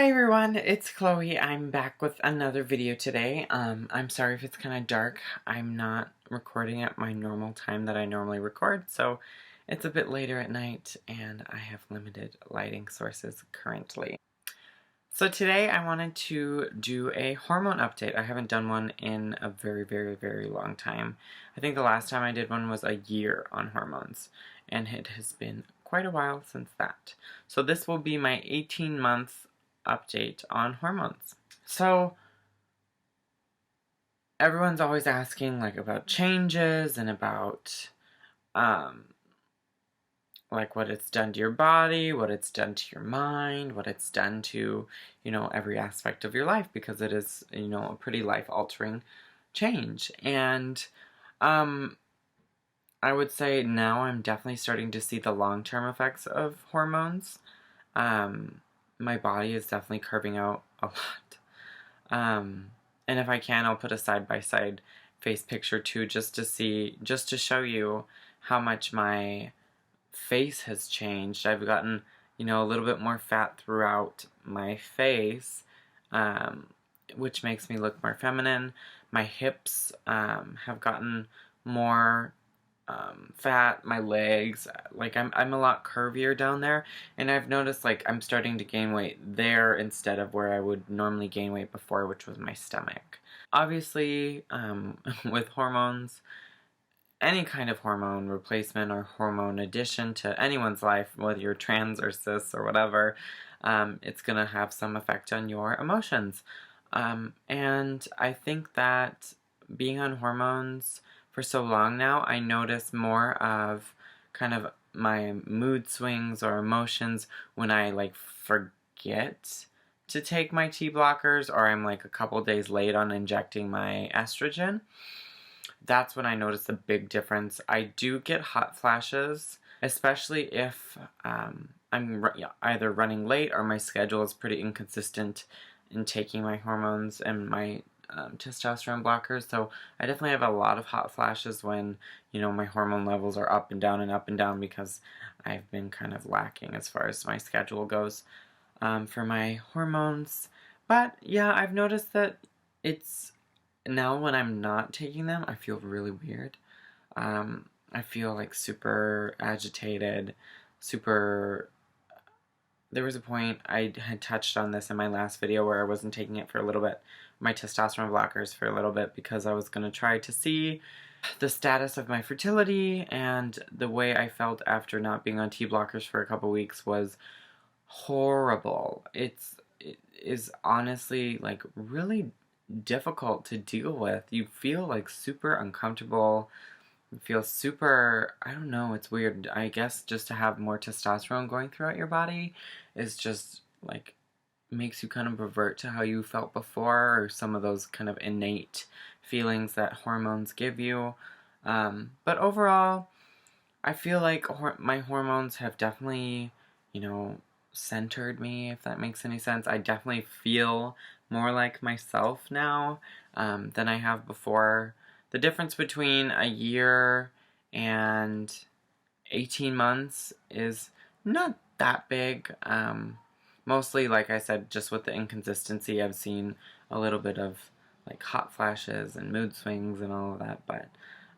Hi everyone, it's Chloe. I'm back with another video today. I'm sorry if it's kind of dark. I'm not recording at my normal time that I normally record, so it's a bit later at night and I have limited lighting sources currently. So today I wanted to do a hormone update. I haven't done one in a very long time. I think the last time I did one was a year on hormones, and it has been quite a while since that. So this will be my 18-month update on hormones. So everyone's always asking about changes and about what it's done to your body, what it's done to your mind, what it's done to, every aspect of your life, because it is, a pretty life-altering change. And I would say now I'm definitely starting to see the long-term effects of hormones. My body is definitely curving out a lot. And if I can, I'll put a side-by-side face picture too, just to show you how much my face has changed. I've gotten, a little bit more fat throughout my face, which makes me look more feminine. My hips have gotten more fat. My legs, I'm a lot curvier down there, and I've noticed I'm starting to gain weight there instead of where I would normally gain weight before, which was my stomach. Obviously, with hormones, any kind of hormone replacement or hormone addition to anyone's life, whether you're trans or cis or whatever, it's going to have some effect on your emotions. And I think that being on hormones for so long now, I notice more of kind of my mood swings or emotions when I forget to take my T blockers, or I'm a couple days late on injecting my estrogen. That's when I notice a big difference. I do get hot flashes, especially if I'm either running late or my schedule is pretty inconsistent in taking my hormones and my testosterone blockers. So I definitely have a lot of hot flashes when, my hormone levels are up and down because I've been kind of lacking as far as my schedule goes for my hormones. But yeah, I've noticed that it's now when I'm not taking them, I feel really weird. I feel super agitated, super... There was a point, I had touched on this in my last video where I wasn't taking it for a little bit, my testosterone blockers for a little bit, because I was going to try to see the status of my fertility, and the way I felt after not being on T blockers for a couple weeks was horrible. It is honestly really difficult to deal with. You feel super uncomfortable. You feel super, I don't know, it's weird. I guess just to have more testosterone going throughout your body is just makes you kind of revert to how you felt before, or some of those kind of innate feelings that hormones give you. But overall, I feel like my hormones have definitely, centered me, if that makes any sense. I definitely feel more like myself now than I have before. The difference between a year and 18 months is not that big. Mostly, like I said, just with the inconsistency, I've seen a little bit of hot flashes and mood swings and all of that. But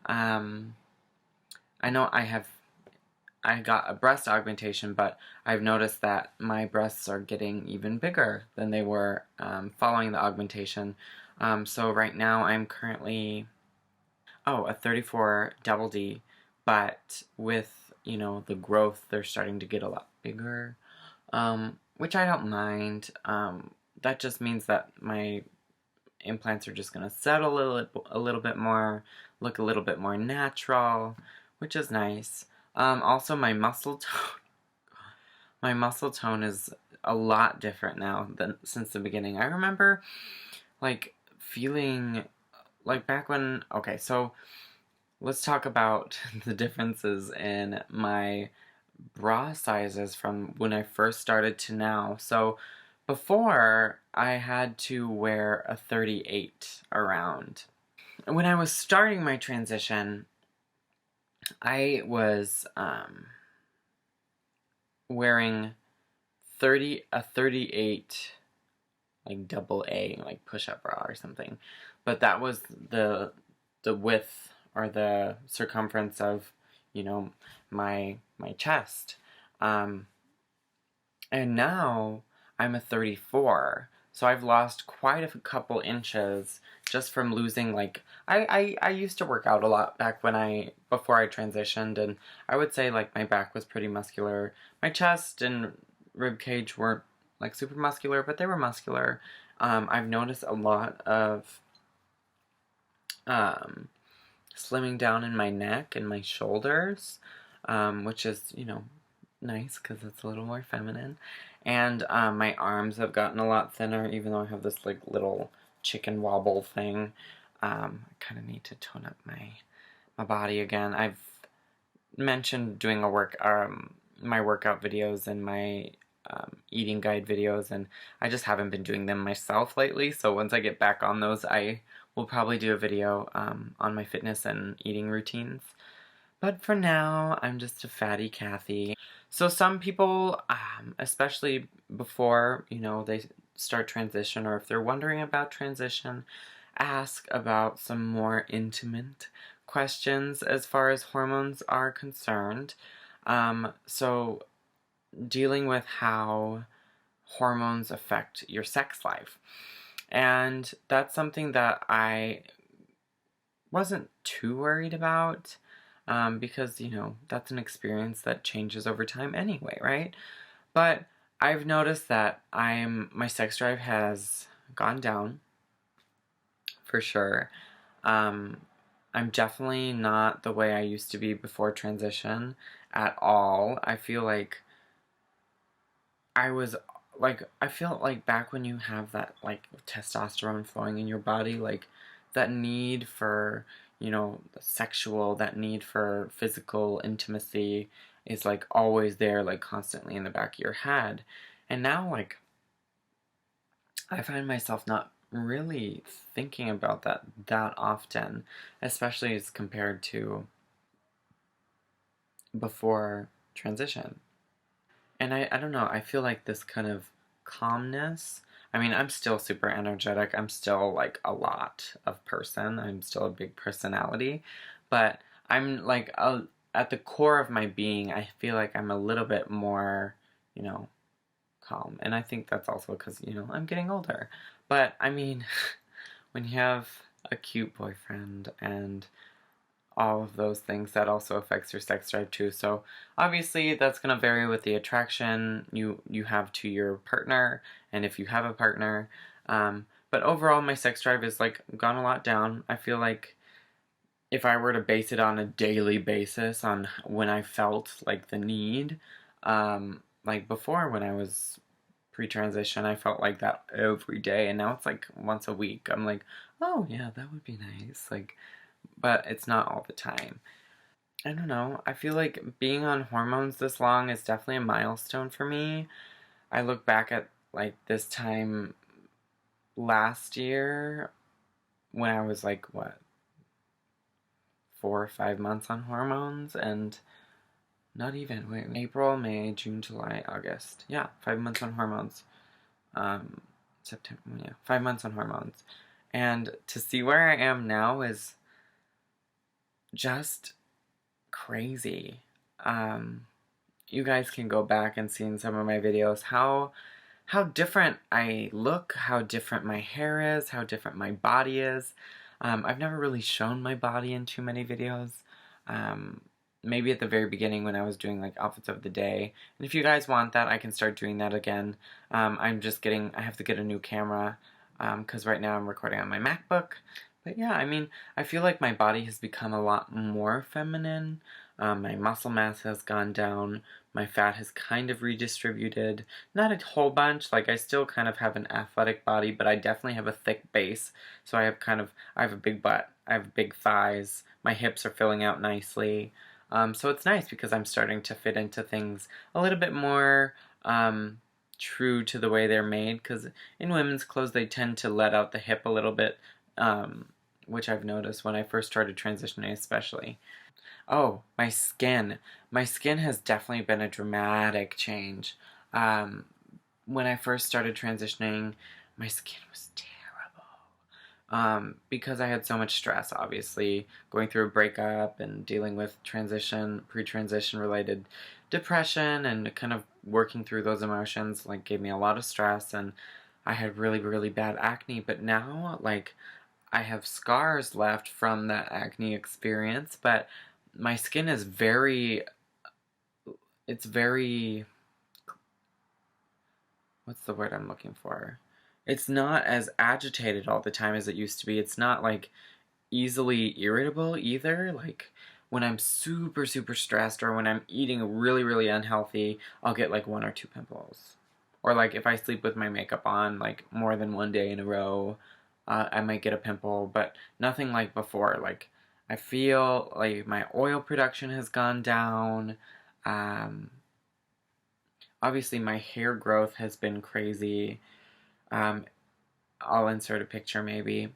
I know I got a breast augmentation, but I've noticed that my breasts are getting even bigger than they were following the augmentation. So right now I'm currently, a 34 double D, but with, the growth, they're starting to get a lot bigger, which I don't mind. That just means that my implants are just going to settle a little bit more, look a little bit more natural, which is nice. Also, my muscle tone is a lot different now than since the beginning. I remember, feeling back when... Okay, so let's talk about the differences in my bra sizes from when I first started to now. So before, I had to wear a 38 around. When I was starting my transition, I was wearing a 38 like double A, like push-up bra or something. But that was the width or the circumference of, you know, my chest. And now I'm a 34, so I've lost quite a couple inches just from losing, like, I used to work out a lot back before I transitioned, and I would say, like, my back was pretty muscular. My chest and rib cage weren't, like, super muscular, but they were muscular. I've noticed a lot of slimming down in my neck and my shoulders, which is, you know, nice because it's a little more feminine. And my arms have gotten a lot thinner, even though I have this, like, little chicken wobble thing. I kind of need to tone up my body again. I've mentioned doing my workout videos and my eating guide videos, and I just haven't been doing them myself lately. So once I get back on those, I will probably do a video on my fitness and eating routines. But for now, I'm just a fatty Kathy. So some people, especially before, you know, they start transition, or if they're wondering about transition, ask about some more intimate questions as far as hormones are concerned. So dealing with how hormones affect your sex life. And that's something that I wasn't too worried about, because, you know, that's an experience that changes over time anyway, right? But I've noticed that my sex drive has gone down, for sure. I'm definitely not the way I used to be before transition at all. I feel like I feel like back when you have that, like, testosterone flowing in your body, like, that need for, you know, sexual, that need for physical intimacy is, like, always there, like, constantly in the back of your head. And now, like, I find myself not really thinking about that often, especially as compared to before transition. And I don't know, I feel like this kind of calmness. I mean, I'm still super energetic. I'm still, like, a lot of person. I'm still a big personality. But I'm, like, at the core of my being, I feel like I'm a little bit more, you know, calm. And I think that's also because, you know, I'm getting older. But, I mean, when you have a cute boyfriend and all of those things, that also affects your sex drive too. So obviously that's going to vary with the attraction you have to your partner, and if you have a partner. But overall, my sex drive is, like, gone a lot down. I feel like if I were to base it on a daily basis on when I felt like the need, like before when I was pre-transition, I felt like that every day, and now it's like once a week. I'm like, oh yeah, that would be nice. Like, but it's not all the time. I don't know. I feel like being on hormones this long is definitely a milestone for me. I look back at, like, this time last year when I was, like, what, 4 or 5 months on hormones, and not even, wait, April, May, June, July, August. Yeah, 5 months on hormones. September, yeah, 5 months on hormones. And to see where I am now is just crazy. You guys can go back and see in some of my videos how different I look, how different my hair is, how different my body is. I've never really shown my body in too many videos. Maybe at the very beginning when I was doing, like, outfits of the day. And if you guys want that, I can start doing that again. I have to get a new camera, because right now I'm recording on my MacBook. But yeah, I mean, I feel like my body has become a lot more feminine. My muscle mass has gone down. My fat has kind of redistributed. Not a whole bunch. Like, I still kind of have an athletic body, but I definitely have a thick base. So I have a big butt. I have big thighs. My hips are filling out nicely. So it's nice because I'm starting to fit into things a little bit more true to the way they're made. Because in women's clothes, they tend to let out the hip a little bit, which I've noticed when I first started transitioning especially. Oh, my skin. My skin has definitely been a dramatic change. When I first started transitioning, my skin was terrible. Because I had so much stress, obviously, going through a breakup and dealing with pre-transition related depression and kind of working through those emotions, like, gave me a lot of stress, and I had really, really bad acne, but now, like, I have scars left from that acne experience, but my skin is it's very, what's the word I'm looking for? It's not as agitated all the time as it used to be. It's not, like, easily irritable either. Like, when I'm super, super stressed or when I'm eating really, really unhealthy, I'll get, like, 1 or 2 pimples. Or, like, if I sleep with my makeup on, like, more than one day in a row, I might get a pimple, but nothing like before. Like, I feel like my oil production has gone down. Um, Obviously, my hair growth has been crazy. Um, I'll insert a picture maybe.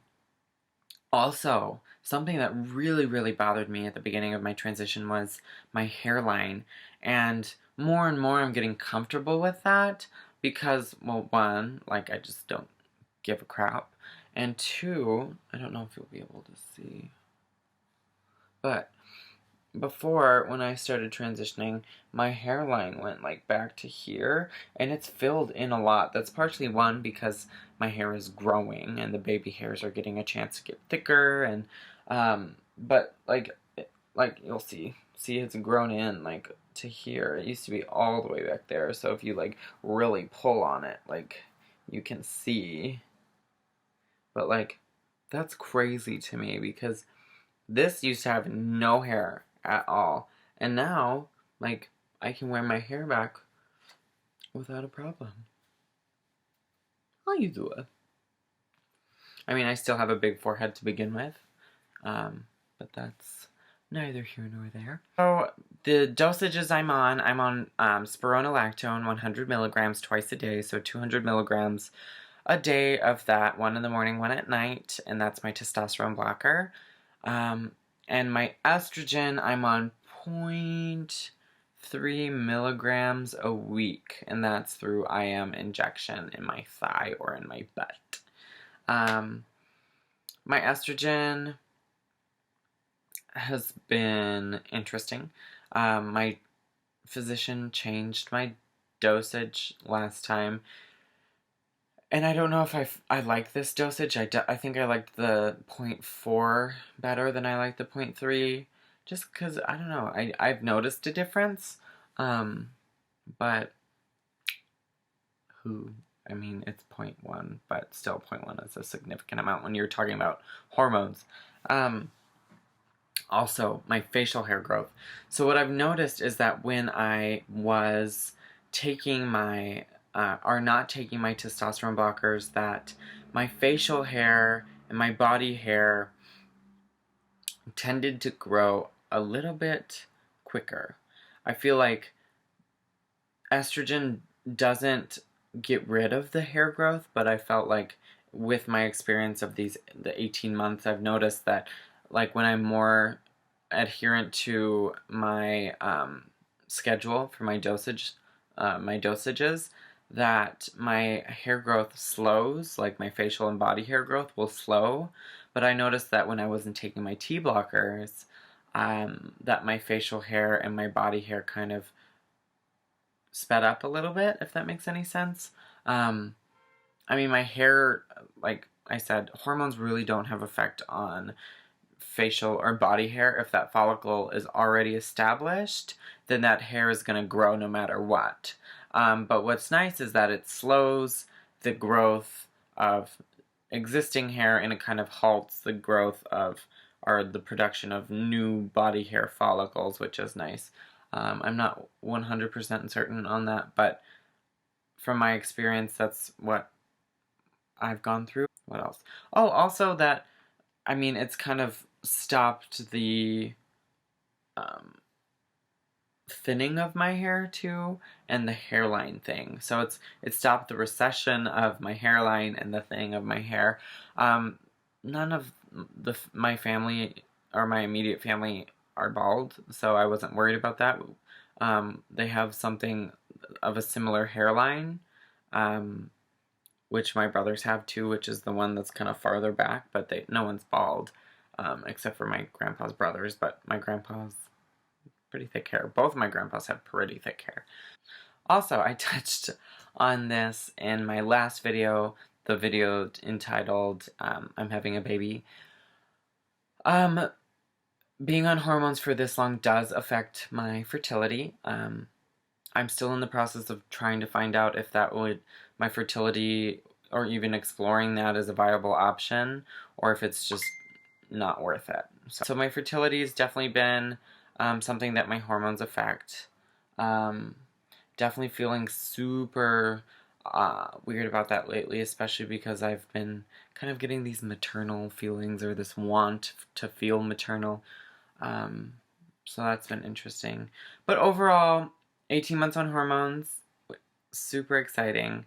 Also, something that really, really bothered me at the beginning of my transition was my hairline. And more I'm getting comfortable with that because, well, one, like, I just don't give a crap. And two, I don't know if you'll be able to see, but before, when I started transitioning, my hairline went, like, back to here, and it's filled in a lot. That's partially, one, because my hair is growing, and the baby hairs are getting a chance to get thicker, and, but, like, you'll see, it's grown in, like, to here. It used to be all the way back there, so if you, like, really pull on it, like, you can see, but, like, that's crazy to me, because this used to have no hair at all. And now, like, I can wear my hair back without a problem. How you doing? I mean, I still have a big forehead to begin with. But that's neither here nor there. So, the dosages I'm on spironolactone, 100 milligrams twice a day. So 200 milligrams a day of that, one in the morning, one at night. And that's my testosterone blocker. And my estrogen, I'm on 0.3 milligrams a week, and that's through IM injection in my thigh or in my butt. My estrogen has been interesting. My physician changed my dosage last time. And I don't know if I like this dosage. I think I liked the 0.4 better than I liked the 0.3. Just because, I don't know, I've noticed a difference. But, I mean, it's 0.1, but still 0.1 is a significant amount when you're talking about hormones. Also, my facial hair growth. So what I've noticed is that when I was taking my are not taking my testosterone blockers, that my facial hair and my body hair tended to grow a little bit quicker. I feel like estrogen doesn't get rid of the hair growth, but I felt like with my experience of the 18 months, I've noticed that, like, when I'm more adherent to my schedule for my dosages, that my hair growth slows, like my facial and body hair growth will slow. But I noticed that when I wasn't taking my T blockers, that my facial hair and my body hair kind of sped up a little bit, if that makes any sense. I mean, my hair, like I said, hormones really don't have effect on facial or body hair. If that follicle is already established, then that hair is going to grow no matter what. But what's nice is that it slows the growth of existing hair, and it kind of halts the growth of, or the production of, new body hair follicles, which is nice. I'm not 100% certain on that, but from my experience, that's what I've gone through. What else? Oh, also that, I mean, it's kind of stopped the thinning of my hair too, and the hairline thing. So it stopped the recession of my hairline and the thinning of my hair. None of my family or my immediate family are bald, so I wasn't worried about that. They have something of a similar hairline, which my brothers have too, which is the one that's kind of farther back, but no one's bald, except for my grandpa's brothers, but my grandpa's pretty thick hair. Both of my grandpas have pretty thick hair. Also, I touched on this in my last video, the video entitled, I'm having a baby. Being on hormones for this long does affect my fertility. I'm still in the process of trying to find out if that would, my fertility, or even exploring that as a viable option, or if it's just not worth it. So my fertility has definitely been something that my hormones affect. Definitely feeling super weird about that lately, especially because I've been kind of getting these maternal feelings, or this want to feel maternal. So that's been interesting. But overall, 18 months on hormones, super exciting.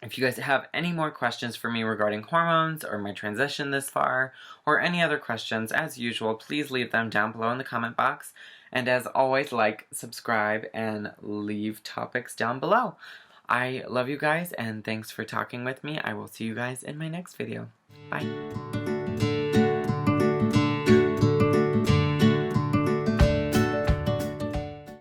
If you guys have any more questions for me regarding hormones or my transition this far, or any other questions, as usual, please leave them down below in the comment box. And as always, like, subscribe, and leave topics down below. I love you guys, and thanks for talking with me. I will see you guys in my next video. Bye.